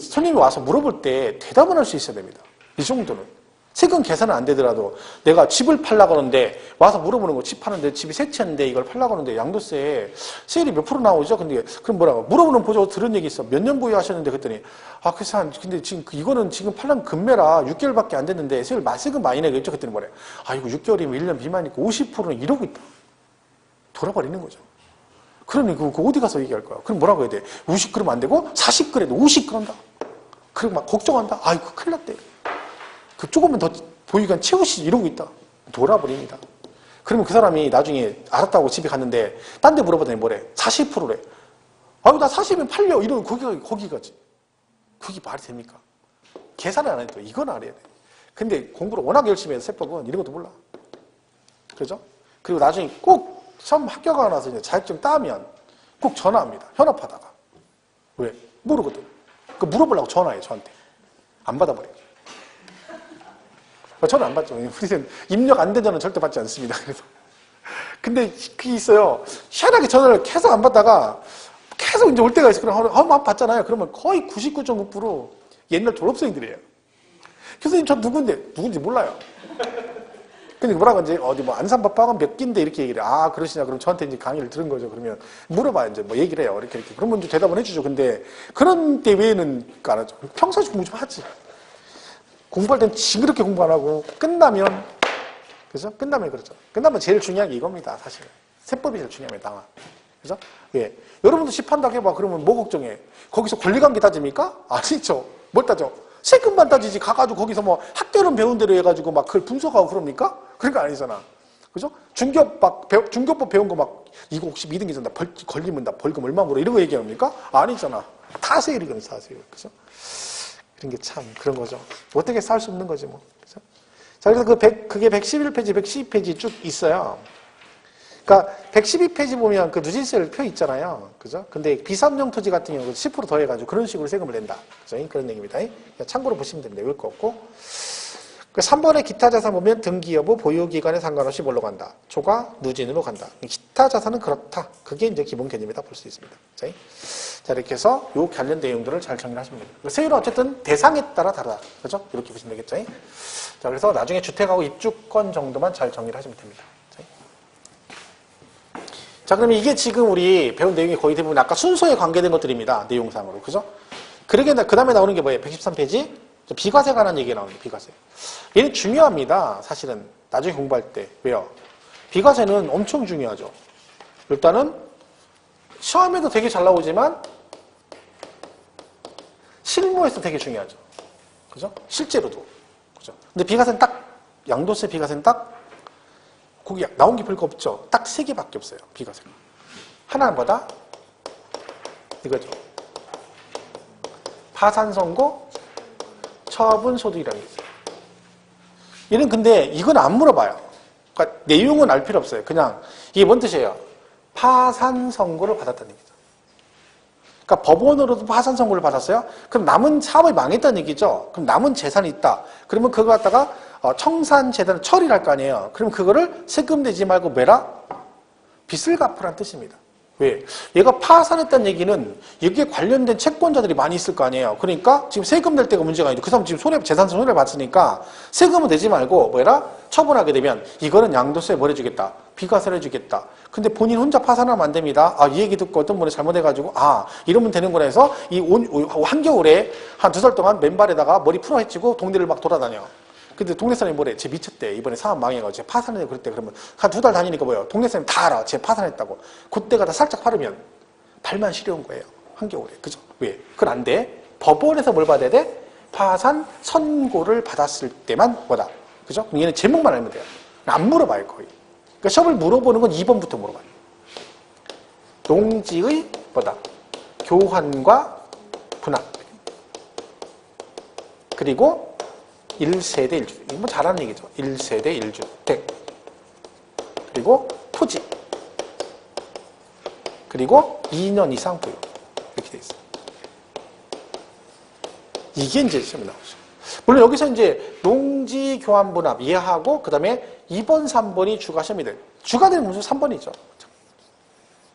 [SPEAKER 1] 손님이 와서 물어볼 때 대답을 할 수 있어야 됩니다. 이 정도는. 세금 계산은 안 되더라도 내가 집을 팔려고 하는데 와서 물어보는 거 집 파는데 집이 세 채인데 이걸 팔려고 하는데 양도세 세율이 몇 프로 나오죠? 근데 그럼 뭐라고 물어보는 보조 들은 얘기 있어. 몇 년 보유하셨는데 그랬더니 그래서 근데 지금 이거는 지금 팔려면 금매라 6개월밖에 안 됐는데 세금 많이 내겠죠? 그랬더니 뭐래? 이거 6개월이면 1년 미만이니까 50%는 이러고 있다. 돌아버리는 거죠. 그러니 그거 어디 가서 얘기할 거야? 그럼 뭐라고 해야 돼? 50g 안 되고 40g에도 50g 한다. 그리고 막 걱정한다. 아이고 큰일 났대. 그 조금만 더 보유기간 채우시지 이러고 있다. 돌아버립니다. 그러면 그 사람이 나중에 알았다고 집에 갔는데 딴 데 물어보더니 뭐래? 40%래. 나 40면 팔려. 이러면 거기 가지. 그게 말이 됩니까? 계산을 안 해도 이건 알아야 돼. 근데 공부를 워낙 열심히 해서 세법은 이런 것도 몰라. 그죠? 그리고 나중에 꼭 시험 합격하고 나서 이제 자격증 따면 꼭 전화합니다. 현업하다가. 왜? 모르거든. 그 물어보려고 전화해, 저한테. 안 받아버려. 저는 안 받죠. 우리는 입력 안 된 전화는 절대 받지 않습니다. 그래서. 근데 그게 있어요. 희한하게 전화를 계속 안 받다가 계속 이제 올 때가 있어. 그럼 한번 받잖아요. 그러면 거의 99.9% 옛날 졸업생들이에요. 교수님, 저 누군지 몰라요. 근데 뭐라고 이제 어디 뭐 안산밥빵은 몇 끼인데 이렇게 얘기를 해. 그러시냐. 그럼 저한테 이제 강의를 들은 거죠. 그러면 물어봐요. 이제 뭐 얘기를 해요. 이렇게. 그러면 이제 대답은 해주죠. 근데 그런 때 외에는 안 하죠. 평소에 공부 좀 하지. 공부할 땐 징그럽게 공부 안 하고 끝나면 그죠? 끝나면 그렇죠. 끝나면 제일 중요한 게 이겁니다. 사실 세법이 제일 중요합니다. 당황. 그죠? 예. 여러분도 집 판다고 해봐. 그러면 뭐 걱정해? 거기서 권리관계 따집니까? 아니죠. 뭘 따져? 세금만 따지지. 가가지고 거기서 뭐 학교는 배운 대로 해가지고 막 그걸 분석하고 그럽니까? 그런 거 아니잖아. 그죠? 중교법 배운 거 막 이거 혹시 미등기전다 걸리면 다 벌금 얼마 물어 이런 거 얘기합니까? 아니잖아. 다 세율이거든, 다 세율. 그죠? 그런 게 참 그런 거죠. 어떻게 살 수 없는 거지 뭐. 그죠? 자, 그래서 그게 111페이지, 112페이지 쭉 있어요. 그러니까 112페이지 보면 그 누진세를 표 있잖아요. 그죠? 근데 비사업용 토지 같은 경우는 10% 더해가지고 그런 식으로 세금을 낸다. 그죠? 그런 얘기입니다. 참고로 보시면 됩니다. 외울 거 없고. 3번에 기타 자산 보면 등기 여부, 보유 기간에 상관없이 뭘로 간다? 초과 누진으로 간다. 기타 자산은 그렇다. 그게 이제 기본 개념이다 볼 수 있습니다. 자, 이렇게 해서 요 관련 내용들을 잘 정리하시면 됩니다. 세율은 어쨌든 대상에 따라 다르다. 그죠? 이렇게 보시면 되겠죠? 자, 그래서 나중에 주택하고 입주권 정도만 잘 정리를 하시면 됩니다. 자, 그러면 이게 지금 우리 배운 내용이 거의 대부분 아까 순서에 관계된 것들입니다. 내용상으로. 그죠? 그러게, 그 다음에 나오는 게 뭐예요? 113페이지? 비과세 관한 얘기가 나오는 비과세. 얘는 중요합니다. 사실은. 나중에 공부할 때. 왜요? 비과세는 엄청 중요하죠. 일단은 시험에도 되게 잘 나오지만 실무에서 되게 중요하죠. 그죠? 실제로도. 그죠? 근데 비과세는 딱, 양도세 비과세는 딱, 거기 나온 게 별거 없죠. 딱 3개밖에 없어요. 비과세가. 하나는 뭐다? 이거죠. 파산선고, 처분소득이라는 게 있어요. 얘는 근데 이건 안 물어봐요. 그러니까 내용은 알 필요 없어요. 그냥 이게 뭔 뜻이에요? 파산 선고를 받았다는 얘기죠. 그러니까 법원으로도 파산 선고를 받았어요. 그럼 남은 사업이 망했다는 얘기죠. 그럼 남은 재산이 있다. 그러면 그거 갖다가 청산 재단을 처리를 할 거 아니에요. 그럼 그거를 세금 내지 말고 매라 빚을 갚으라는 뜻입니다. 왜? 얘가 파산했다는 얘기는 여기에 관련된 채권자들이 많이 있을 거 아니에요. 그러니까 지금 세금 낼 때가 문제가 아니고 그 사람 지금 재산 손해를 봤으니까 세금은 내지 말고 뭐라 처분하게 되면 이거는 양도세 뭘 해주겠다. 비과세를 해주겠다. 근데 본인 혼자 파산하면 안 됩니다. 이 얘기 듣고 어떤 분이 잘못해가지고 이러면 되는구나 해서 이 한겨울에 한 2달 동안 맨발에다가 머리 풀어 헤치고 동네를 막 돌아다녀. 근데 동네 사람이 뭐래? 쟤 미쳤대. 이번에 사업 망해가지고 쟤 파산했다고 그랬대. 그러면 한 2달 다니니까 뭐예요? 동네 사람이 다 알아. 쟤 파산했다고. 그때가 다 살짝 파르면 발만 시려운 거예요. 한겨울에. 그죠? 왜? 그건 안 돼. 법원에서 뭘 받아야 돼? 파산 선고를 받았을 때만 뭐다. 그죠? 그럼 얘는 제목만 알면 돼요. 안 물어봐요, 거의. 그러니까 시험을 물어보는 건 2번부터 물어봐요. 농지의 뭐다. 교환과 분할. 그리고 1세대 1주택. 이거 뭐 잘하는 얘기죠. 1세대 1주택. 그리고 토지. 그리고 2년 이상 보유. 이렇게 돼 있어요. 이게 이제 시험에 나오죠. 물론 여기서 이제 농지 교환 분합 이해하고 그 다음에 2번, 3번이 주가 시험이 돼요. 주가 되는 문제 3번이죠.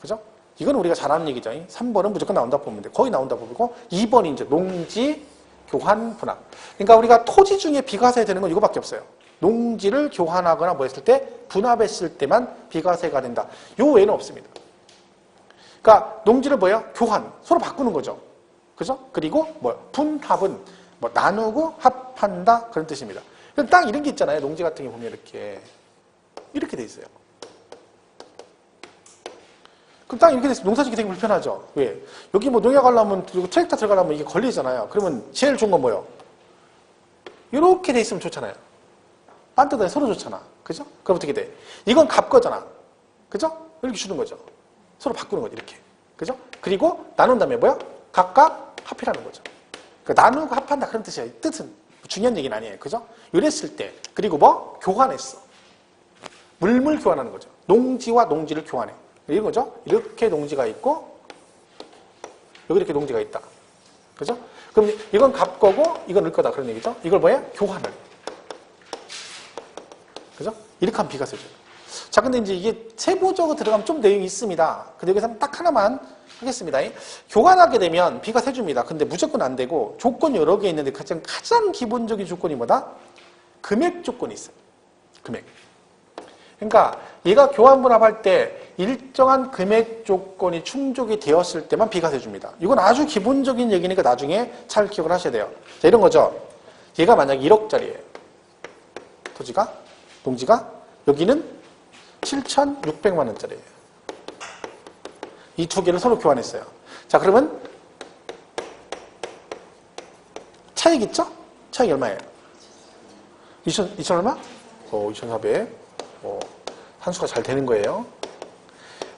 [SPEAKER 1] 그죠? 이건 우리가 잘하는 얘기죠. 3번은 무조건 나온다 보면 돼. 거의 나온다 보고 2번이 이제 농지 교환 분합. 그러니까 우리가 토지 중에 비과세 되는 건 이거밖에 없어요. 농지를 교환하거나 뭐 했을 때 분합했을 때만 비과세가 된다. 요 외에는 없습니다. 그러니까 농지를 뭐예요? 교환. 서로 바꾸는 거죠. 그죠? 그리고 분합은 나누고 합한다 그런 뜻입니다. 딱 이런 게 있잖아요. 농지 같은 게 보면 이렇게 돼 있어요. 그럼 딱 이렇게 돼서 농사짓기 되게 불편하죠. 왜? 여기 농약 하려면, 트랙터 들어가려면 이게 걸리잖아요. 그러면 제일 좋은 건 뭐예요? 이렇게 돼 있으면 좋잖아요. 반듯하게 서로 좋잖아. 그죠? 그럼 어떻게 돼? 이건 값 거잖아. 그죠? 이렇게 주는 거죠. 서로 바꾸는 거죠. 이렇게. 그죠? 그리고 나눈 다음에 뭐야? 각각 합이라는 거죠. 그러니까 나누고 합한다 그런 뜻이야. 뜻은 중요한 얘기는 아니에요. 그죠? 이랬을 때. 그리고 교환했어. 물물 교환하는 거죠. 농지와 농지를 교환해. 이런 거죠. 이렇게 농지가 있고 여기 이렇게 농지가 있다. 그죠? 그럼 이건 값 거고 이건 을 거다 그런 얘기죠. 이걸 뭐예요? 교환을. 그죠? 이렇게 하면 비과세죠. 자, 근데 이제 이게 세부적으로 들어가면 좀 내용이 있습니다. 근데 여기서 딱 하나만 하겠습니다. 교환하게 되면 비과세 줍니다. 근데 무조건 안 되고 조건이 여러 개 있는데 가장 기본적인 조건이 뭐다? 금액 조건이 있어요. 금액. 그러니까 얘가 교환 분합할 때 일정한 금액 조건이 충족이 되었을 때만 비과세 줍니다. 이건 아주 기본적인 얘기니까 나중에 잘 기억을 하셔야 돼요. 자, 이런 거죠. 얘가 만약에 1억짜리예요. 토지가, 농지가 여기는 7,600만 원짜리예요. 이 두 개를 서로 교환했어요. 자, 그러면 차익 있죠? 차익이 얼마예요? 2,000 얼마? 2,400. 한수가 잘 되는 거예요.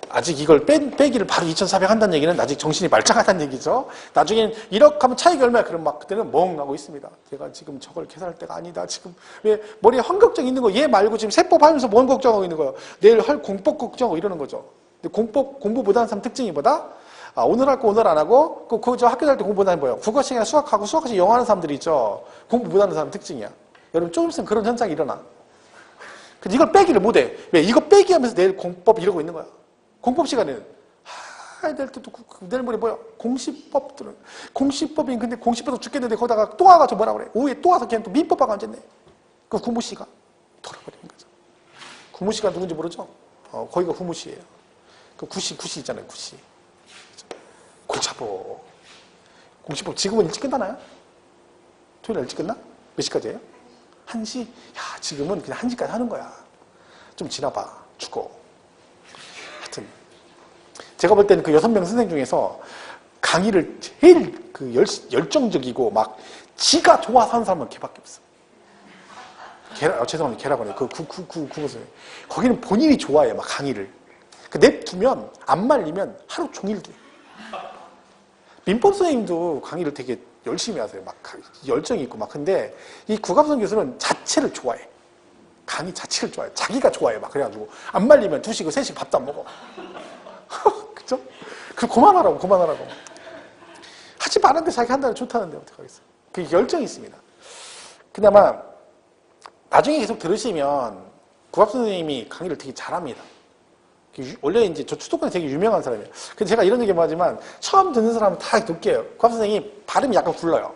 [SPEAKER 1] 아직 이걸 빼기를 바로 2,400 한다는 얘기는 아직 정신이 말짱하다는 얘기죠. 나중에는 1억 하면 차익이 얼마야? 그럼 막 그때는 멍하고 있습니다. 제가 지금 저걸 계산할 때가 아니다. 지금 왜 머리에 환걱정 있는 거 얘 말고 지금 세법 하면서 뭔 걱정하고 있는 거예요? 내일 할 공법 걱정하고 이러는 거죠. 근데 공부 못하는 사람 특징이 뭐다? 오늘 할 거 오늘 안 하고 저 학교 다닐 때 공부 못하는 뭐예요? 국어 시간에 수학하고 수학 시간에 영어 하는 사람들이 있죠. 공부 못하는 사람 특징이야. 여러분 좀 있으면 그런 현상이 일어나. 근데 이걸 빼기를 못해. 왜? 이거 빼기 하면서 내일 공법 이러고 있는 거야. 공법 시간에는 해야 될 때도 내일 모레 뭐야? 공시법들은 공시법인 근데 공시법도 죽겠는데 거기다가 또 와가지고 뭐라 그래? 오후에 또 와서 걔는 또 민법하고 앉았네. 그 구무씨가 돌아버리는 거죠. 구무씨가 누군지 모르죠? 거기가 구무씨예요. 그 구씨 있잖아요. 구씨. 골차법. 공시법 지금은 일찍 끝나나요? 토요일 일찍 끝나? 몇 시까지예요? 1시? 야, 지금은 그냥 1시까지 하는 거야. 좀 지나봐. 죽어. 하여튼 제가 볼 때는 그 6명 선생 중에서 강의를 제일 그 열정적이고 막 지가 좋아서 하는 사람은 걔밖에 없어. 죄송합니다. 걔라고 해요. 그것을. 거기는 본인이 좋아해요. 막 강의를. 냅두면 안 말리면 하루 종일 돼. 민법 선생님도 강의를 되게 열심히 하세요. 막 열정이 있고 막. 근데 이 구갑선 교수는 자체를 좋아해. 강의 자체를 좋아해. 자기가 좋아해. 막 그래가지고 안 말리면 2시, 3시 밥도 안 먹어. 그죠? 그만하라고. 하지 말았는데 자기 한다면 좋다는데 어떡하겠어. 그 열정이 있습니다. 그나마 나중에 계속 들으시면 구갑 선생님이 강의를 되게 잘합니다. 원래 이제 저 수도권에 되게 유명한 사람이에요. 근데 제가 이런 얘기 하지만 처음 듣는 사람은 다 웃겨요. 구갑 선생님이 발음이 약간 굴러요.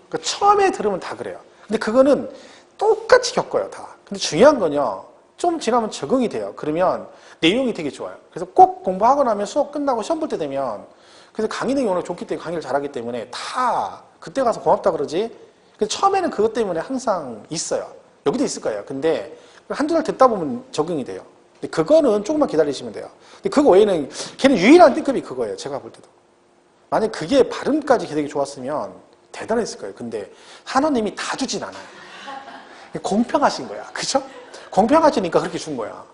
[SPEAKER 1] 그러니까 처음에 들으면 다 그래요. 근데 그거는 똑같이 겪어요, 다. 근데 중요한 건요, 좀 지나면 적응이 돼요. 그러면 내용이 되게 좋아요. 그래서 꼭 공부하고 나면 수업 끝나고 시험 볼 때 되면, 그래서 강의 내용이 워낙 좋기 때문에 강의를 잘하기 때문에 다 그때 가서 고맙다 그러지. 근데 처음에는 그것 때문에 항상 있어요. 여기도 있을 거예요. 근데 한두 달 듣다 보면 적응이 돼요. 근데 그거는 조금만 기다리시면 돼요. 근데 그거 외에는 걔는 유일한 B급이 그거예요. 제가 볼 때도. 만약 그게 발음까지 되게 좋았으면 대단했을 거예요. 근데 하나님이 다 주진 않아요. 공평하신 거야. 그죠? 공평하시니까 그렇게 준 거야.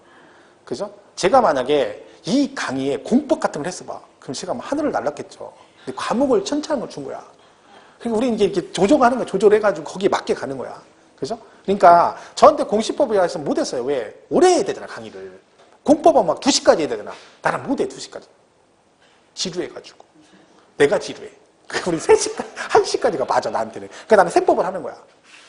[SPEAKER 1] 그죠? 제가 만약에 이 강의에 공법 같은 걸 했어봐. 그럼 제가 하늘을 날랐겠죠. 근데 과목을 천천한 걸 준 거야. 그러니까 우리는 이게 조정하는 거야. 조절해가지고 거기에 맞게 가는 거야. 그죠? 그러니까 저한테 공시법에 대해서 못했어요. 왜? 오래 해야 되잖아, 강의를. 공법은 막 2시까지 해야 되잖아. 나는 못해, 2시까지. 지루해가지고. 내가 지루해. 우리 3시까지, 1시까지가 맞아, 나한테는. 그러니까 나는 세법을 하는 거야.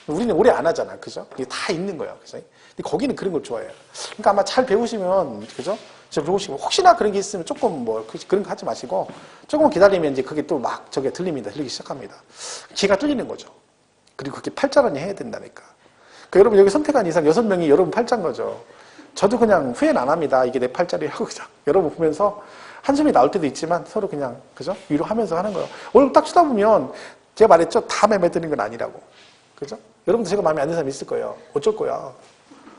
[SPEAKER 1] 우리는 오래 안 하잖아. 그죠? 이게 다 있는 거야. 그죠? 근데 거기는 그런 걸 좋아해요. 그러니까 아마 잘 배우시면, 그죠? 잘 배우시면, 혹시나 그런 게 있으면 조금 그런 거 하지 마시고, 조금만 기다리면 이제 그게 또 막 저게 들리기 시작합니다. 귀가 뚫리는 거죠. 그리고 그게 팔자라니 해야 된다니까. 그러니까 여러분 여기 선택한 이상 6명이 여러분 팔자인 거죠. 저도 그냥 후회는 안 합니다. 이게 내 팔자리 하고 그냥 여러분 보면서 한숨이 나올 때도 있지만 서로 그냥, 그죠? 위로하면서 하는 거예요. 오늘 딱 치다 보면 제가 말했죠. 다 마음에 드는 건 아니라고. 그죠? 여러분도 제가 마음에 안 드는 사람 있을 거예요. 어쩔 거야.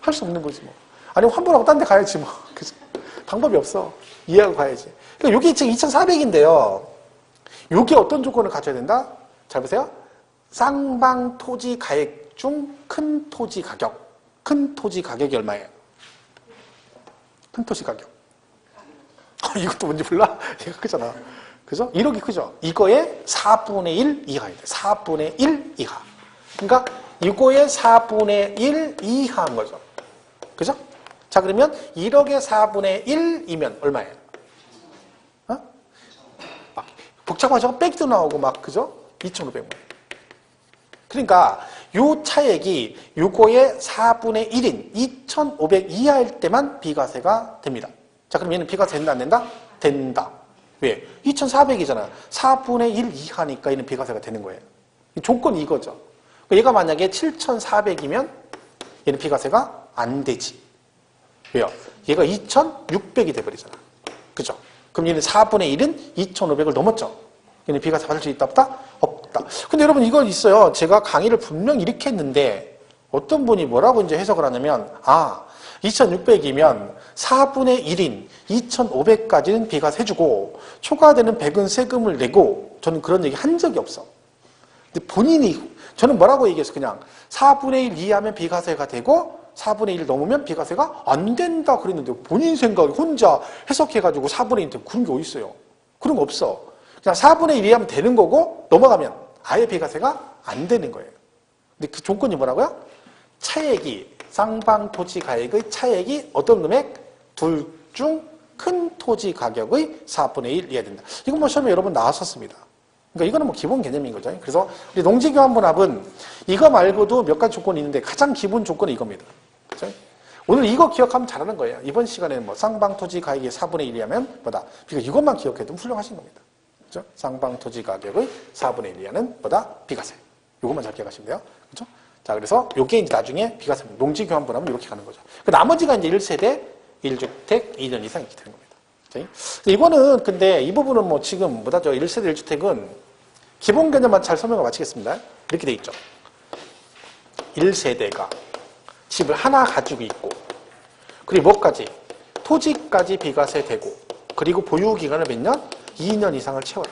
[SPEAKER 1] 할 수 없는 거지 뭐. 아니면 환불하고 딴 데 가야지 뭐. 그죠? 방법이 없어. 이해하고 가야지. 그러니까 여기 지금 2,400인데요. 요게 어떤 조건을 갖춰야 된다? 잘 보세요. 쌍방 토지 가액 중 큰 토지 가격. 큰 토지 가격이 얼마예요? 큰 토지 가격. 이것도 뭔지 몰라? 얘가 크잖아. 그죠? 1억이 크죠? 이거의 4분의 1 이하예요. 4분의 1 이하. 그러니까 이거의 4분의 1 이하인 거죠. 그죠? 자, 그러면 1억의 4분의 1이면 얼마예요? 어? 막 복잡하죠? 빼기도 나오고 막, 그죠? 2,500만. 그러니까 요 차액이 요거의 4분의 1인 2,500 이하일 때만 비과세가 됩니다. 자, 그럼 얘는 비과세 된다 안 된다? 된다. 왜? 2,400이잖아. 4분의 1 이하니까 얘는 비과세가 되는 거예요. 조건이 이거죠. 얘가 만약에 7,400이면 얘는 비과세가 안 되지. 왜요? 얘가 2,600이 돼버리잖아. 그죠? 그럼 얘는 4분의 1은 2,500을 넘었죠. 얘는 비과세 받을 수 있다 없다? 없다. 근데 여러분 이거 있어요. 제가 강의를 분명 이렇게 했는데 어떤 분이 뭐라고 이제 해석을 하냐면 2,600이면 4분의 1인 2,500까지는 비과세 해주고 초과되는 100은 세금을 내고 저는 그런 얘기 한 적이 없어. 근데 본인이 저는 뭐라고 얘기했어? 그냥 4분의 1 이하면 비과세가 되고 4분의 1 넘으면 비과세가 안 된다 그랬는데 본인 생각에 혼자 해석해가지고 4분의 1 되면 그런 게 어디 있어요? 그런 거 없어. 그냥 4분의 1 이하면 되는 거고 넘어가면 아예 비과세가 안 되는 거예요. 근데 그 조건이 뭐라고요? 차액이 쌍방 토지 가액의 차액이 어떤 금액? 둘 중 큰 토지 가격의 4분의 1 이해야 된다. 이건 뭐 시험에 여러 번 나왔었습니다. 그러니까 이거는 뭐 기본 개념인 거죠. 그래서 우리 농지교환분합은 이거 말고도 몇 가지 조건이 있는데 가장 기본 조건이 이겁니다. 그죠? 오늘 이거 기억하면 잘하는 거예요. 이번 시간에는 뭐 쌍방토지 가격의 4분의 1이하면 뭐다? 그러니까 이것만 기억해도 훌륭하신 겁니다. 그렇죠? 쌍방토지 가격의 4분의 1이하는 뭐다? 비과세. 이것만 잘 기억하시면 돼요. 그렇죠? 자, 그래서 요게 이제 나중에 비과세, 농지 교환분하면 이렇게 가는 거죠. 그 나머지가 이제 1세대, 1주택, 2년 이상 이렇게 되는 겁니다. 그렇죠? 이거는 근데 이 부분은 뭐 지금 뭐다죠? 1세대, 1주택은 기본 개념만 잘 설명을 마치겠습니다. 이렇게 돼 있죠. 1세대가 집을 하나 가지고 있고, 그리고 뭐까지? 토지까지 비과세 되고, 그리고 보유기간을 몇 년? 2년 이상을 채워라.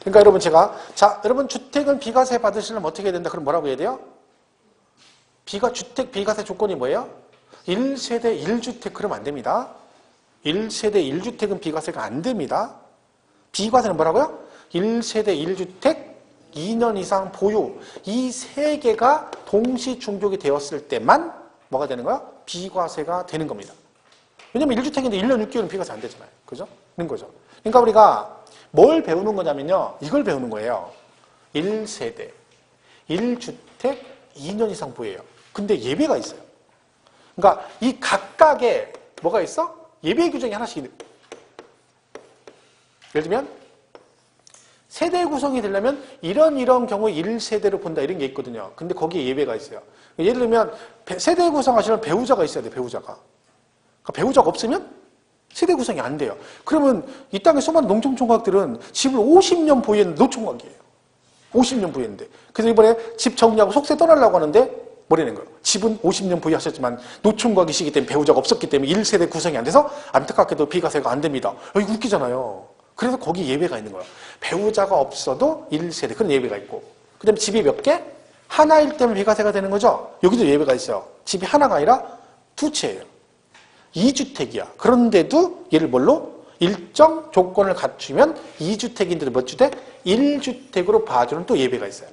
[SPEAKER 1] 그러니까 여러분 자, 여러분 주택은 비과세 받으시려면 어떻게 해야 된다? 그럼 뭐라고 해야 돼요? 주택 비과세 조건이 뭐예요? 1세대 1주택 그러면 안 됩니다. 1세대 1주택은 비과세가 안 됩니다. 비과세는 뭐라고요? 1세대 1주택 2년 이상 보유, 이 세 개가 동시 충족이 되었을 때만 뭐가 되는 거야? 비과세가 되는 겁니다. 왜냐면 1주택인데 1년 6개월은 비과세 안 되잖아요. 그죠? 그런 거죠. 그러니까 우리가 뭘 배우는 거냐면요. 이걸 배우는 거예요. 1세대, 1주택, 2년 이상 보유예요. 근데 예외가 있어요. 그러니까 이 각각에 뭐가 있어? 예외 규정이 하나씩 있는. 예를 들면 세대 구성이 되려면 이런 경우에 1세대로 본다 이런 게 있거든요. 근데 거기에 예외가 있어요. 예를 들면 세대 구성하시려면 배우자가 있어야 돼요. 배우자가. 그러니까 배우자가 없으면 세대 구성이 안 돼요. 그러면 이 땅의 수많은 농촌총각들은 집을 50년 보유했는데 노총각이에요. 50년 보유했는데. 그래서 이번에 집 정리하고 속세 떠나려고 하는데 뭐라는 거예요? 집은 50년 보유하셨지만 노총각이시기 때문에 배우자가 없었기 때문에 1세대 구성이 안 돼서 안타깝게도 비과세가 안 됩니다. 이거 웃기잖아요. 그래서 거기 예외가 있는 거예요. 배우자가 없어도 1세대 그런 예외가 있고, 그 다음에 집이 몇 개? 하나일 때면 비과세가 되는 거죠. 여기도 예외가 있어요. 집이 하나가 아니라 두 채예요. 2주택이야. 그런데도 얘를 뭘로? 일정 조건을 갖추면 2주택인데도 몇 주택? 1주택으로 봐주는 또 예외가 있어요.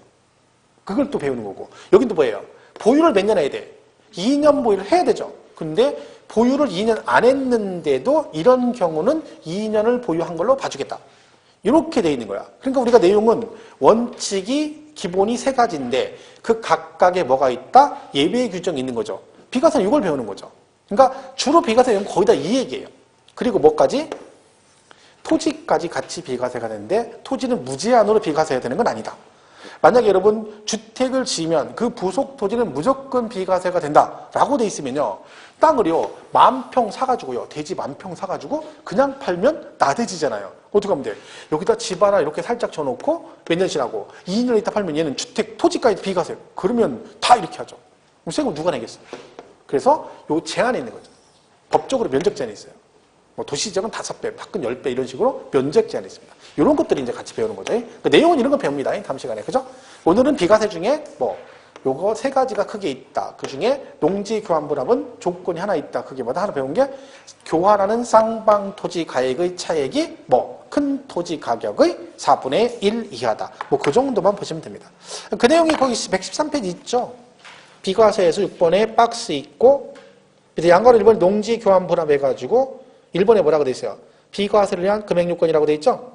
[SPEAKER 1] 그걸 또 배우는 거고. 여긴 또 뭐예요? 보유를 몇 년 해야 돼? 2년 보유를 해야 되죠. 근데 보유를 2년 안 했는데도 이런 경우는 2년을 보유한 걸로 봐주겠다. 이렇게 돼 있는 거야. 그러니까 우리가 내용은 원칙이 기본이 세 가지인데 그 각각에 뭐가 있다? 예외 규정이 있는 거죠. 비과세는 이걸 배우는 거죠. 그러니까 주로 비과세 내용은 거의 다 이 얘기예요. 그리고 뭐까지? 토지까지 같이 비과세가 되는데 토지는 무제한으로 비과세가 되는 건 아니다. 만약에 여러분 주택을 지으면 그 부속 토지는 무조건 비과세가 된다라고 돼 있으면요. 땅을요 10,000평 사가지고요. 대지 10,000평 사가지고 그냥 팔면 나대지잖아요. 어떻게 하면 돼? 여기다 집 하나 이렇게 살짝 쳐놓고 몇 년 지나고 2년 있다 팔면 얘는 주택 토지까지 비과세. 그러면 다 이렇게 하죠. 그럼 세금 누가 내겠어요? 그래서 요 제한이 있는 거죠. 법적으로 면적 제한이 있어요. 뭐 도시지역은 5배, 밖은 10배 이런 식으로 면적 제한이 있습니다. 이런 것들이 이제 같이 배우는 거죠. 그 내용은 이런 거 배웁니다. 다음 시간에. 그죠? 오늘은 비과세 중에 뭐 요거 세 가지가 크게 있다. 그 중에 농지 교환분합은 조건이 하나 있다. 그게 뭐다? 하나 배운 게 교환하는 쌍방 토지 가액의 차액이 뭐 큰 토지 가격의 4분의 1 이하다. 뭐 그 정도만 보시면 됩니다. 그 내용이 거기 113페이지 있죠. 비과세에서 6번에 박스 있고 양가로 1번 농지 교환분합 해가지고 1번에 뭐라고 돼 있어요? 비과세를 위한 금액 요건이라고 돼 있죠.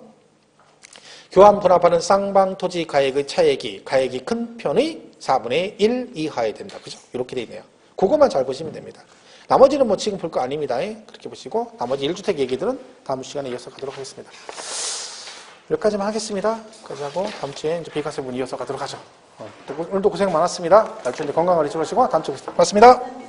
[SPEAKER 1] 교환 분합하는 쌍방 토지 가액의 차액이 가액이 큰 편의 4분의 1 이하에 된다. 그죠? 이렇게 돼 있네요. 그것만 잘 보시면 됩니다. 나머지는 뭐 지금 볼 거 아닙니다. 그렇게 보시고 나머지 1주택 얘기들은 다음 시간에 이어서 가도록 하겠습니다. 여기까지만 하겠습니다. 여기까지 하고 다음 주에 이제 비과세 문 이어서 가도록 하죠. 오늘도 고생 많았습니다. 날짜 건강관리 좀 하시고 다음 주에 뵙겠습니다. 고맙습니다.